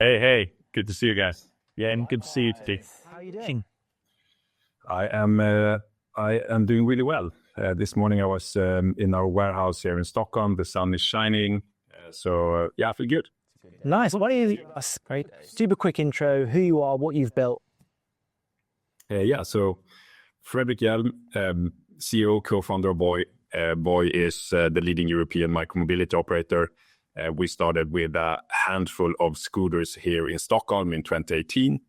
Hey, good to see you guys. Yeah, and good to see you today. How are you doing? I am doing really well. This morning I was in our warehouse here in Stockholm. The sun is shining, I feel good. Nice. Why don't you give us a super quick intro, who you are, what you've built? So Fredrik Hjelm, CEO, co-founder of Voi. Voi is the leading European micromobility operator. We started with a handful of scooters here in Stockholm in 2018.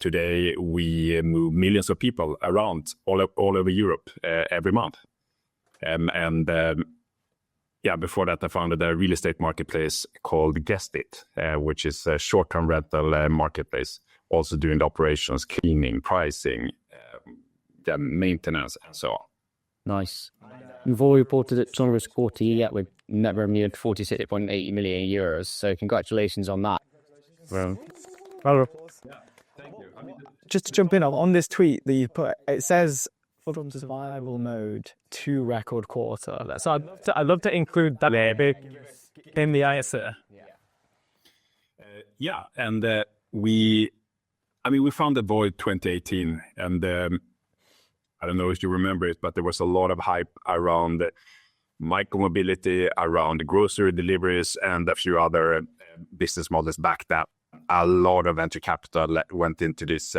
Today, we move millions of people around all over Europe every month. Before that, I founded a real estate marketplace called Guest It, which is a short-term rental marketplace, also doing the operations, cleaning, pricing, maintenance, and so on. Nice. We've all reported that Sonora's quarter yet with net revenue of 46.8 million euros. So congratulations on that. Well, Thank you. just to jump in on this tweet that you put, it says from survival mode to record quarter. So I'd love to include that in the answer. We founded Voi 2018, and I don't know if you remember it, but there was a lot of hype around micromobility, around grocery deliveries, and a few other business models back then. A lot of venture capital went into this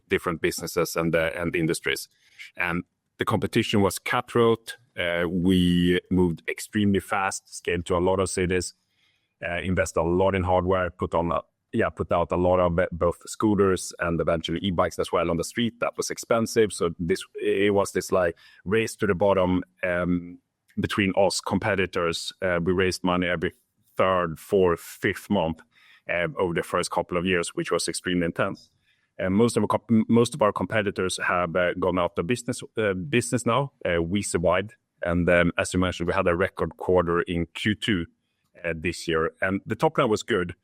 different businesses and industries, and the competition was cutthroat. We moved extremely fast, scaled to a lot of cities, invested a lot in hardware, put out a lot of both scooters and eventually e-bikes as well on the street. That was expensive, so it was this like race to the bottom between us competitors. We raised money every third, fourth, fifth month over the first couple of years, which was extremely intense. And most of our competitors have gone out of business now. We survived, and as you mentioned, we had a record quarter in Q2 this year, and the top line was good.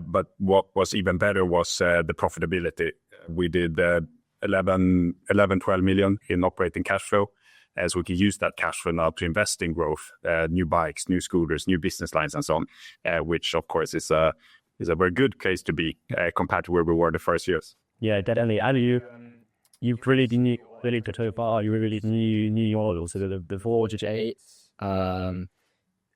But what was even better was the profitability. We did 12 million in operating cash flow, as we can use that cash flow now to invest in growth, new bikes, new scooters, new business lines, and so on, which of course is a very good place to be compared to where we were the first years. Yeah, definitely. And you really knew so far. You really knew your model. So the Voi 8.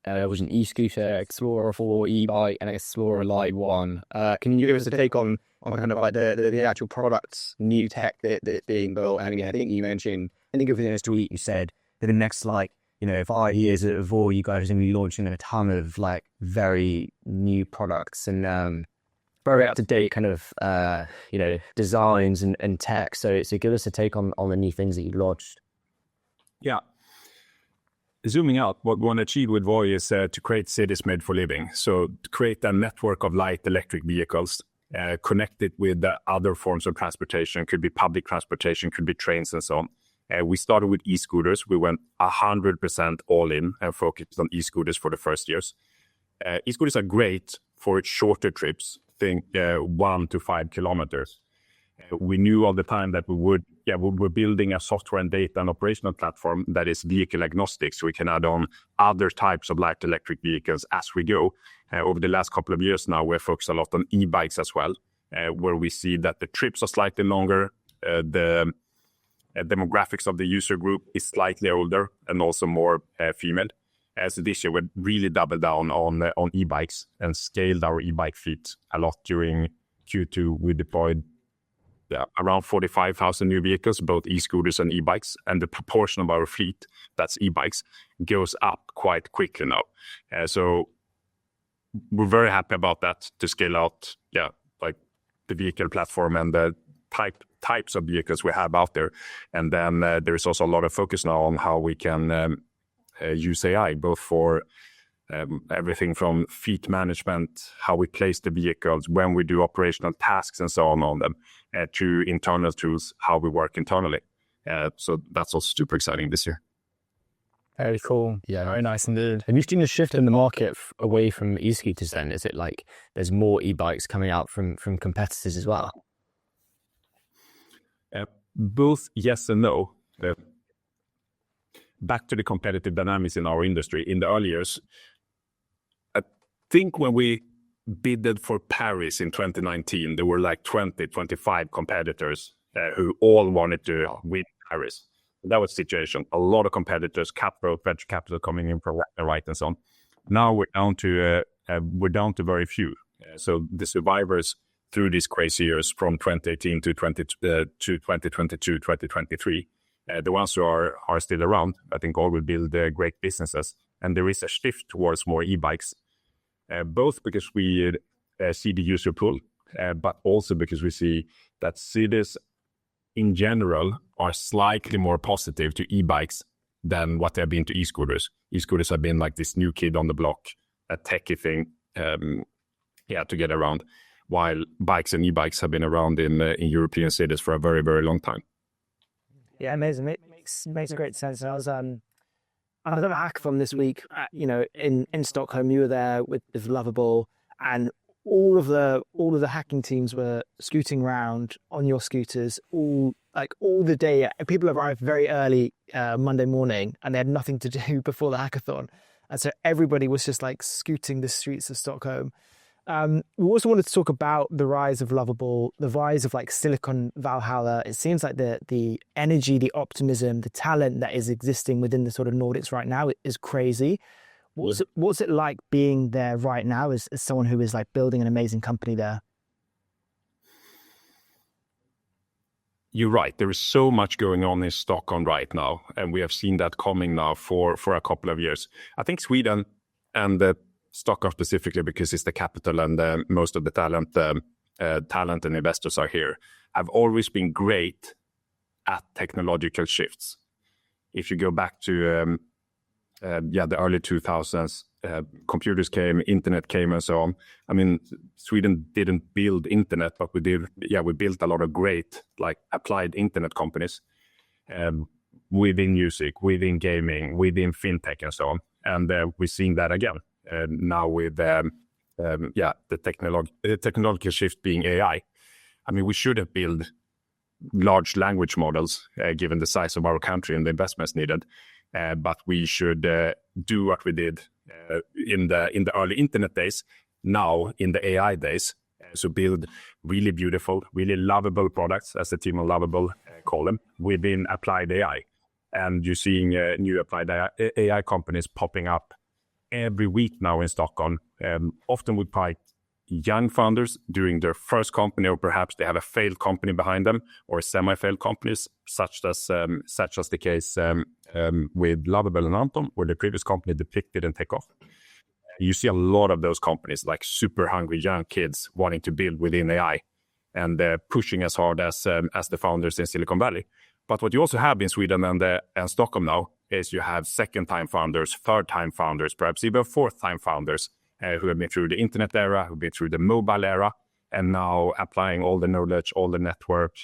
There was an e-scooter, Explorer 4 e-bike, and Explorer Lite 1. Can you give us a take on kind of like the actual products, new tech that's being built? I mean, I think you mentioned, I think within this tweet you said that in the next 5 years at Voi, you guys are going to be launching a ton of very new products and very up to date kind of designs and tech. So give us a take on the new things that you launched. Yeah. Zooming out, what we want to achieve with Voi is to create cities made for living. So to create a network of light electric vehicles, connect it with other forms of transportation, could be public transportation, could be trains and so on. We started with e-scooters. We went 100% all in and focused on e-scooters for the first years. E-scooters are great for shorter trips, think 1 to 5 kilometers. We knew all the time that we're building a software and data and operational platform that is vehicle agnostic, so we can add on other types of light electric vehicles as we go. Over the last couple of years now, we're focused a lot on e-bikes as well, where we see that the trips are slightly longer, the demographics of the user group is slightly older and also more female. So this year, we really doubled down on e-bikes and scaled our e-bike fleet a lot. During Q2, we deployed around 45,000 new vehicles, both e-scooters and e-bikes, and the proportion of our fleet that's e-bikes goes up quite quickly now. So we're very happy about that, to scale out the vehicle platform and the types of vehicles we have out there. And then there's also a lot of focus now on how we can use AI, both for everything from fleet management, how we place the vehicles, when we do operational tasks and so on them, to internal tools, how we work internally. So that's also super exciting this year. Very cool. Yeah. Very nice indeed. Have you seen a shift in the market away from e-scooters then? Is it like there's more e-bikes coming out from competitors as well? Both yes and no. Back to the competitive dynamics in our industry. In the early years, I think when we bidded for Paris in 2019, there were like 20, 25 competitors who all wanted to win Paris. That was the situation. A lot of competitors, capital, venture capital coming in from left and right and so on. Now we're down to very few. So the survivors through these crazy years from 2018 to 2022, 2023, the ones who are still around, I think all will build great businesses. And there is a shift towards more e-bikes, both because we see the user pool, but also because we see that cities in general are slightly more positive to e-bikes than what they've been to e-scooters. E-scooters have been like this new kid on the block, a techie thing, to get around, while bikes and e-bikes have been around in European cities for a very, very long time. Yeah, amazing. It makes great sense. I was at a hackathon this week, in Stockholm. You were there with Lovable, and all of the hacking teams were scooting around on your scooters all the day. People arrived very early Monday morning, and they had nothing to do before the hackathon, and so everybody was just like scooting the streets of Stockholm. We also wanted to talk about the rise of Lovable, the rise of like Silicon Valhalla. It seems like the energy, the optimism, the talent that is existing within the sort of Nordics right now is crazy. What's it like being there right now as someone who is like building an amazing company there? You're right. There is so much going on in Stockholm right now, and we have seen that coming now for a couple of years. I think Sweden and Stockholm specifically, because it's the capital and most of the talent and investors are here, have always been great at technological shifts. If you go back to the early 2000s, computers came, internet came, and so on. I mean, Sweden didn't build internet, but we did. Yeah, we built a lot of great like applied internet companies within music, within gaming, within fintech, and so on. And we're seeing that again. Now with the technological shift being AI. I mean, we should have built large language models given the size of our country and the investments needed, but we should do what we did in the early internet days, now in the AI days. So build really beautiful, really lovable products, as the team of Lovable call them, within applied AI. And you're seeing new applied AI companies popping up every week now in Stockholm, often with quite young founders doing their first company, or perhaps they have a failed company behind them, or semi-failed companies, such as the case with Lovable and Anton, where the previous company didn't take off. You see a lot of those companies, like super hungry young kids wanting to build within AI, and pushing as hard as the founders in Silicon Valley. But what you also have in Sweden and Stockholm now is you have second-time founders, third-time founders, perhaps even fourth-time founders who have been through the internet era, who've been through the mobile era, and now applying all the knowledge, all the network,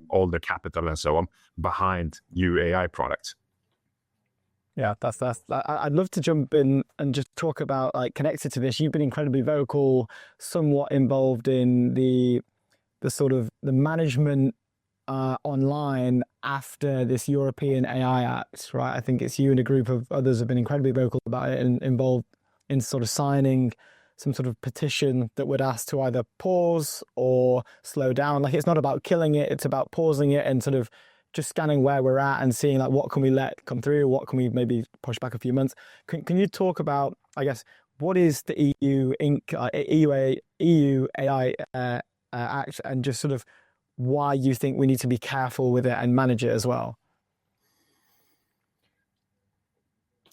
all the capital, and so on behind new AI products. Yeah, that's. I'd love to jump in and just talk about, like, connected to this. You've been incredibly vocal, somewhat involved in the sort of the management online after this European AI Act, right? I think it's you and a group of others have been incredibly vocal about it and involved in sort of signing some sort of petition that would ask to either pause or slow down. Like, it's not about killing it, it's about pausing it and sort of just scanning where we're at and seeing, like, what can we let come through, what can we maybe push back a few months. Can you talk about, I guess, what is the EU AI Act, and just sort of why you think we need to be careful with it and manage it as well?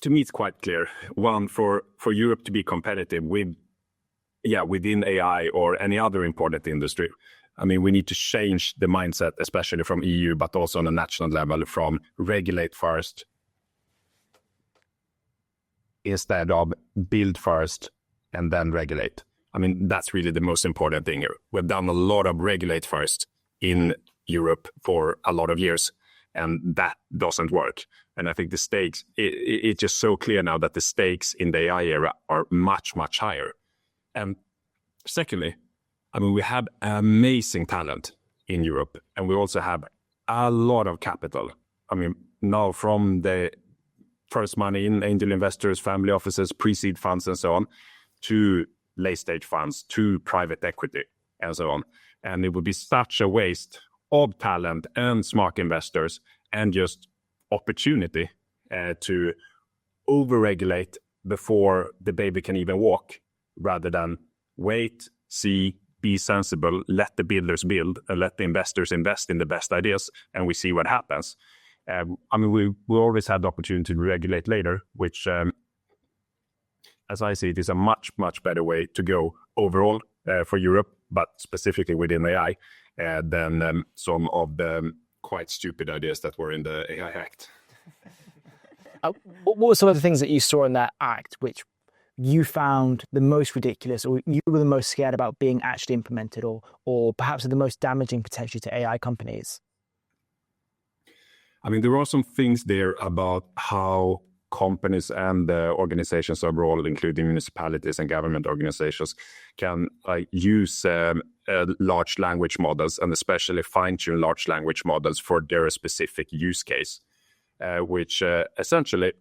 To me, it's quite clear. One, for Europe to be competitive within AI or any other important industry, I mean, we need to change the mindset, especially from EU, but also on a national level, from regulate first instead of build first and then regulate. I mean, that's really the most important thing here. We've done a lot of regulate first in Europe for a lot of years, and that doesn't work. And I think the stakes, it's just so clear now that the stakes in the AI era are much, much higher. And secondly, I mean, we have amazing talent in Europe, and we also have a lot of capital. I mean, now from the first money in angel investors, family offices, pre-seed funds, and so on, to late-stage funds to private equity and so on. And it would be such a waste of talent and smart investors and just opportunity to over-regulate before the baby can even walk, rather than wait, see, be sensible, let the builders build, and let the investors invest in the best ideas, and we see what happens. We always had the opportunity to regulate later, which, as I see it, is a much, much better way to go overall for Europe, but specifically within AI, than some of the quite stupid ideas that were in the AI Act. What were some of the things that you saw in that act which you found the most ridiculous, or you were the most scared about being actually implemented, or perhaps the most damaging potentially to AI companies? I mean, there are some things there about how companies and organizations overall, including municipalities and government organizations, can use large language models, and especially fine-tune large language models for their specific use case, which essentially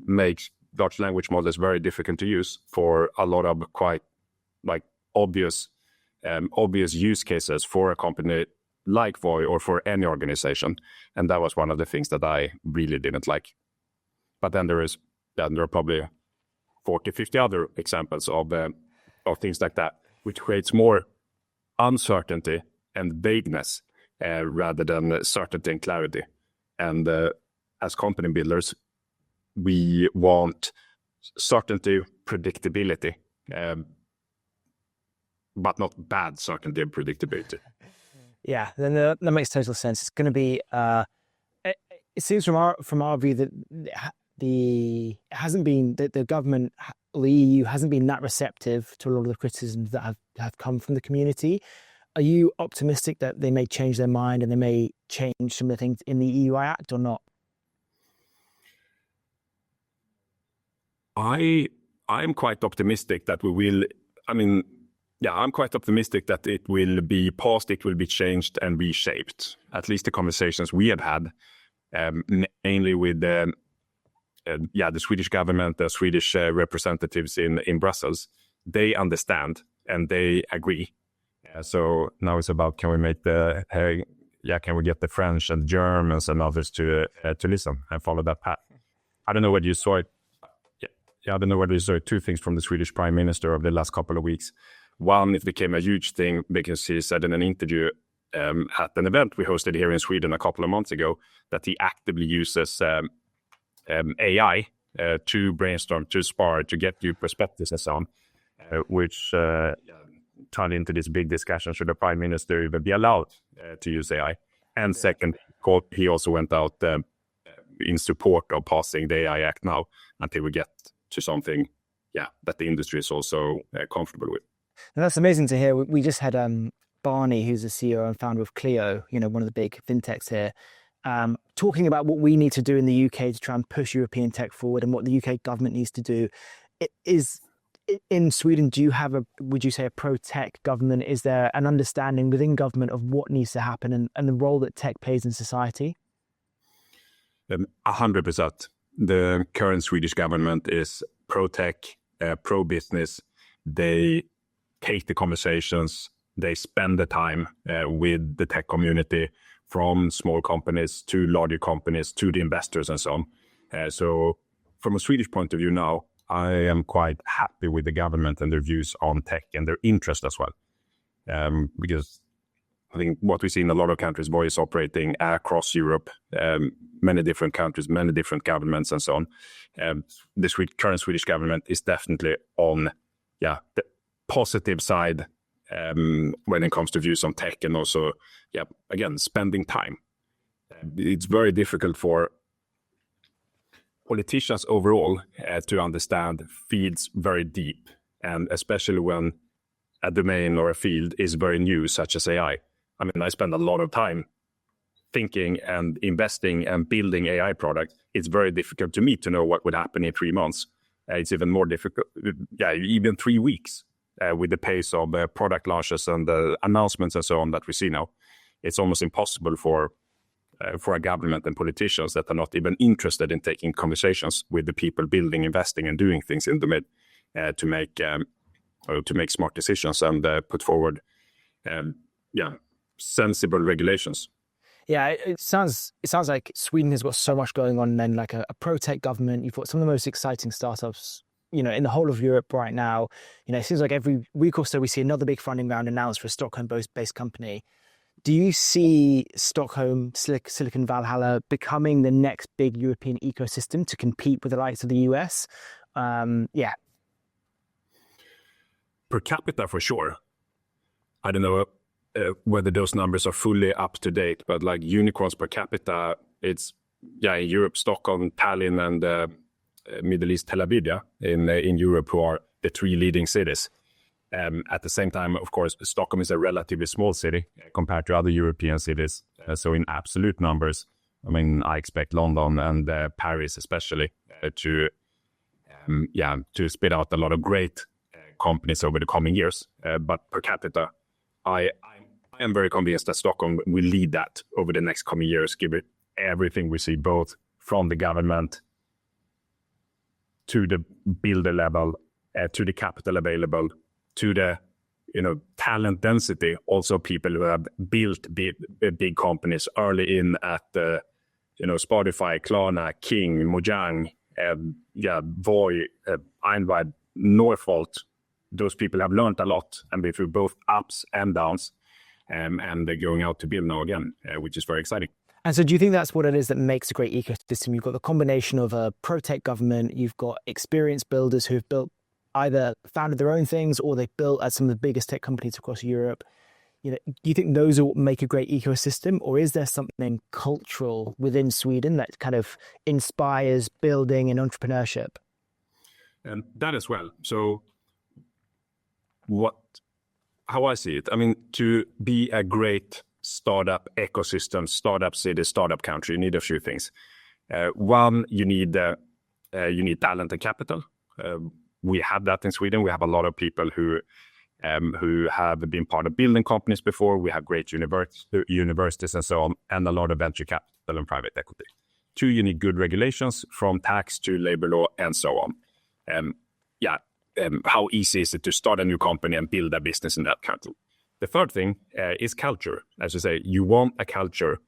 makes large language models very difficult to use for a lot of quite obvious use cases for a company like Voi or for any organization. And that was one of the things that I really didn't like. But then there are probably 40, 50 other examples of things like that, which creates more uncertainty and vagueness rather than certainty and clarity. And as company builders, we want certainty, predictability, but not bad certainty and predictability. Yeah, then that makes total sense. It's going to be. It seems from our view that the government or the EU hasn't been that receptive to a lot of the criticisms that have come from the community. Are you optimistic that they may change their mind and they may change some of the things in the EU Act or not? I'm quite optimistic that we will. I'm quite optimistic that it will be passed, it will be changed and reshaped. At least the conversations we have had, mainly with the Swedish government, the Swedish representatives in Brussels, they understand and they agree. So now it's about, can we get the French and Germans and others to listen and follow that path? I don't know whether you saw it. I don't know whether you saw two things from the Swedish Prime Minister over the last couple of weeks. One, it became a huge thing because he said in an interview at an event we hosted here in Sweden a couple of months ago that he actively uses AI to brainstorm, to spar, to get new perspectives and so on, which turned into this big discussion: should the Prime Minister even be allowed to use AI? And second, he also went out in support of passing the AI Act now until we get to something that the industry is also comfortable with. And that's amazing to hear. We just had Barney, who's the CEO and founder of Clio, one of the big fintechs here, talking about what we need to do in the UK to try and push European tech forward and what the UK government needs to do. In Sweden, would you say a pro-tech government? Is there an understanding within government of what needs to happen and the role that tech plays in society? 100%. The current Swedish government is pro-tech, pro-business. They take the conversations, they spend the time with the tech community, from small companies to larger companies to the investors and so on. So from a Swedish point of view now, I am quite happy with the government and their views on tech and their interest as well. Because I think what we see in a lot of countries, Voi is operating across Europe, many different countries, many different governments and so on. The current Swedish government is definitely on the positive side when it comes to views on tech, and also, again, spending time. It's very difficult for politicians overall to understand fields very deep, and especially when a domain or a field is very new, such as AI. I mean, I spend a lot of time thinking and investing and building AI products. It's very difficult to me to know what would happen in 3 months. It's even more difficult, even 3 weeks. With the pace of product launches and the announcements and so on that we see now, it's almost impossible for a government and politicians that are not even interested in taking conversations with the people building, investing, and doing things in the mid to make to make smart decisions and put forward, sensible regulations. Yeah, it sounds like Sweden has got so much going on, and then like a pro-tech government. You've got some of the most exciting startups, in the whole of Europe right now. It seems like every week or so we see another big funding round announced for a Stockholm-based company. Do you see Stockholm, Silicon Valhalla becoming the next big European ecosystem to compete with the likes of the US? Per capita, for sure. I don't know whether those numbers are fully up to date, but like unicorns per capita, it's in Europe, Stockholm, Tallinn, and Middle East, Tel Aviv, in Europe, who are the 3 leading cities. At the same time, of course, Stockholm is a relatively small city compared to other European cities. So in absolute numbers, I mean, I expect London and Paris especially to spit out a lot of great companies over the coming years. But per capita, I am very convinced that Stockholm will lead that over the next coming years, given everything we see, both from the government to the builder level, to the capital available, to the talent density. Also, people who have built big companies early in at Spotify, Klarna, King, Mojang, Voi, Einwide, Northvolt. Those people have learned a lot and been through both ups and downs, and they're going out to build now again, which is very exciting. And so do you think that's what it is that makes a great ecosystem? You've got the combination of a pro-tech government, you've got experienced builders who have built, either founded their own things or they've built at some of the biggest tech companies across Europe. Do you think those will make a great ecosystem, or is there something cultural within Sweden that kind of inspires building and entrepreneurship? And that as well. So how I see it, I mean, to be a great startup ecosystem, startup city, startup country, you need a few things. One, you need talent and capital. We have that in Sweden. We have a lot of people who have been part of building companies before. We have great universities and so on, and a lot of venture capital and private equity. 2, you need good regulations, from tax to labor law and so on. How easy is it to start a new company and build a business in that country? The third thing is culture. As you say, you want a culture,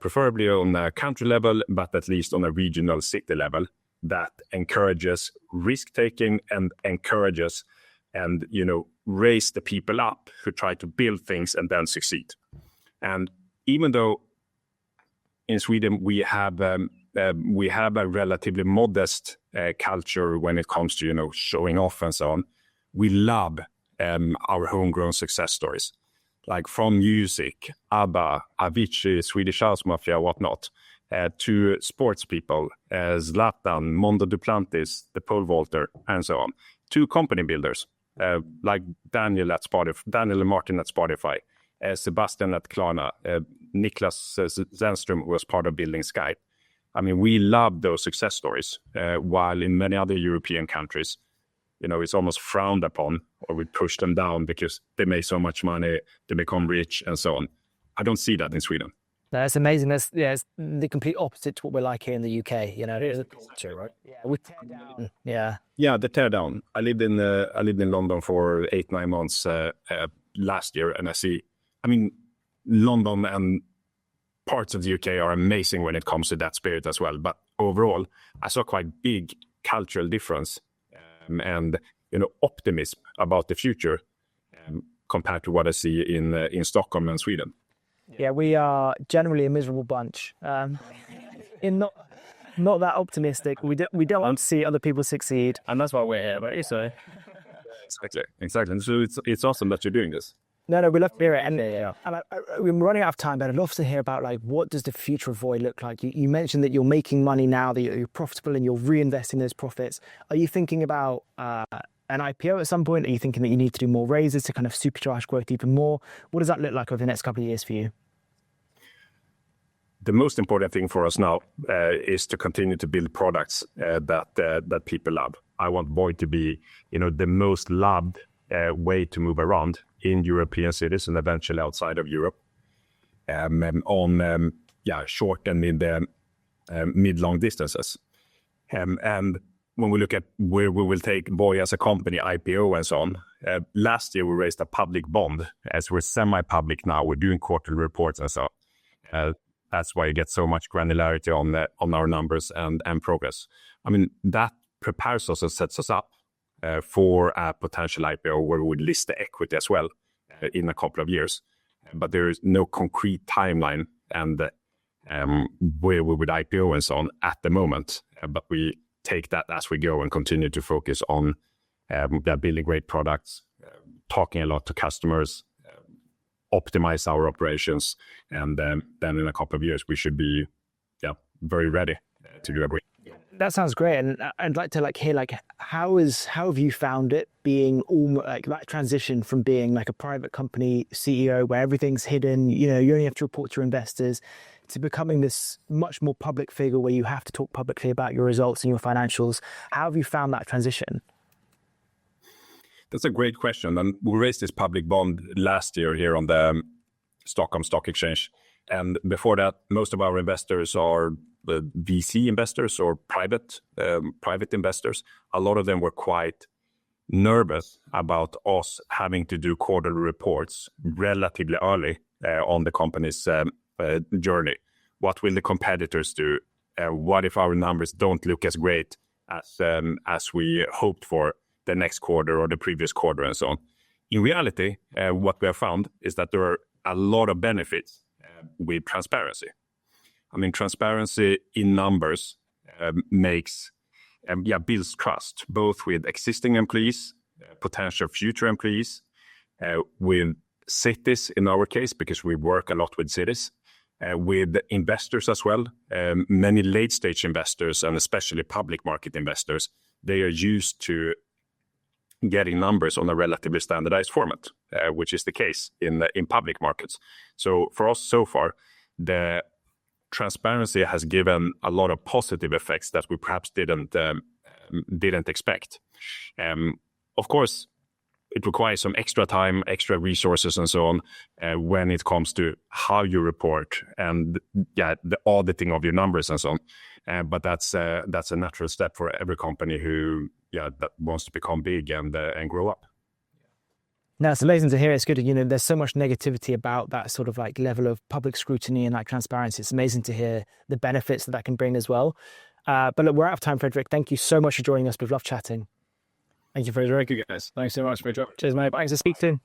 preferably on a country level, but at least on a regional city level, that encourages risk-taking and encourages and, raise the people up who try to build things and then succeed. And even though in Sweden we have a relatively modest culture when it comes to, showing off and so on, we love our homegrown success stories, like from music, ABBA, Avicii, Swedish House Mafia, whatnot, to sports people, Zlatan, Mondo Duplantis, the pole vaulter, and so on, to company builders, like Daniel and Martin at Spotify, Sebastian at Klarna, Niklas Zenström was part of building Sky. I mean, we love those success stories, while in many other European countries, it's almost frowned upon, or we push them down because they make so much money, they become rich, and so on. I don't see that in Sweden. That's amazing. It's the complete opposite to what we're like here in the UK. It is a culture, right? Yeah, we tear down. Yeah, the tear down. I lived in London for 8-9 months last year, and London and parts of the UK are amazing when it comes to that spirit as well. But overall, I saw quite big cultural difference and optimism about the future compared to what I see in Stockholm and Sweden. Yeah, we are generally a miserable bunch. In not that optimistic. We don't want to see other people succeed, And that's why we're here, right? So Exactly. So it's awesome that you're doing this. No, we love to hear it. And we're running out of time, but I'd love to hear about what does the future of Voi look like? You mentioned that you're making money now, that you're profitable and you're reinvesting those profits. Are you thinking about an IPO at some point? Are you thinking that you need to do more raises to kind of supercharge growth even more? What does that look like over the next couple of years for you? The most important thing for us now is to continue to build products that people love. I want Voi to be, the most loved way to move around in European cities and eventually outside of Europe, on short and mid-long distances. And when we look at where we will take Voi as a company, IPO and so on, last year we raised a public bond. As we're semi-public now, we're doing quarterly reports and so on. That's why you get so much granularity on our numbers and progress. I mean, that prepares us and sets us up for a potential IPO where we would list the equity as well in a couple of years. But there is no concrete timeline and where we would IPO and so on at the moment. But we take that as we go and continue to focus on building great products, talking a lot to customers, optimize our operations, and then in a couple of years we should be very ready to do a great. That sounds great, and I'd like to hear how have you found it being almost like that transition from being like a private company CEO where everything's hidden, you only have to report to your investors, to becoming this much more public figure where you have to talk publicly about your results and your financials. How have you found that transition? That's a great question, and we raised this public bond last year here on the Stockholm Stock Exchange, and before that, most of our investors are VC investors or private investors. A lot of them were quite nervous about us having to do quarterly reports relatively early on the company's journey. What will the competitors do? What if our numbers don't look as great as we hoped for the next quarter or the previous quarter and so on? In reality, what we have found is that there are a lot of benefits with transparency. I mean, transparency in numbers builds trust, both with existing employees, potential future employees, with cities in our case, because we work a lot with cities, with investors as well. Many late-stage investors, and especially public market investors, they are used to getting numbers on a relatively standardized format, which is the case in public markets. So for us so far, the transparency has given a lot of positive effects that we perhaps didn't expect. Of course, it requires some extra time, extra resources, and so on when it comes to how you report and the auditing of your numbers and so on. But that's a natural step for every company who that wants to become big and grow up. No, it's amazing to hear. It's good. There's so much negativity about that sort of level of public scrutiny and transparency. It's amazing to hear the benefits that can bring as well. But look, we're out of time, Fredrik. Thank you so much for joining us. We've loved chatting. Thank you, Fredrik. Thank you, guys. Thanks so much, Fredrik. Cheers, mate. Thanks. To speak soon.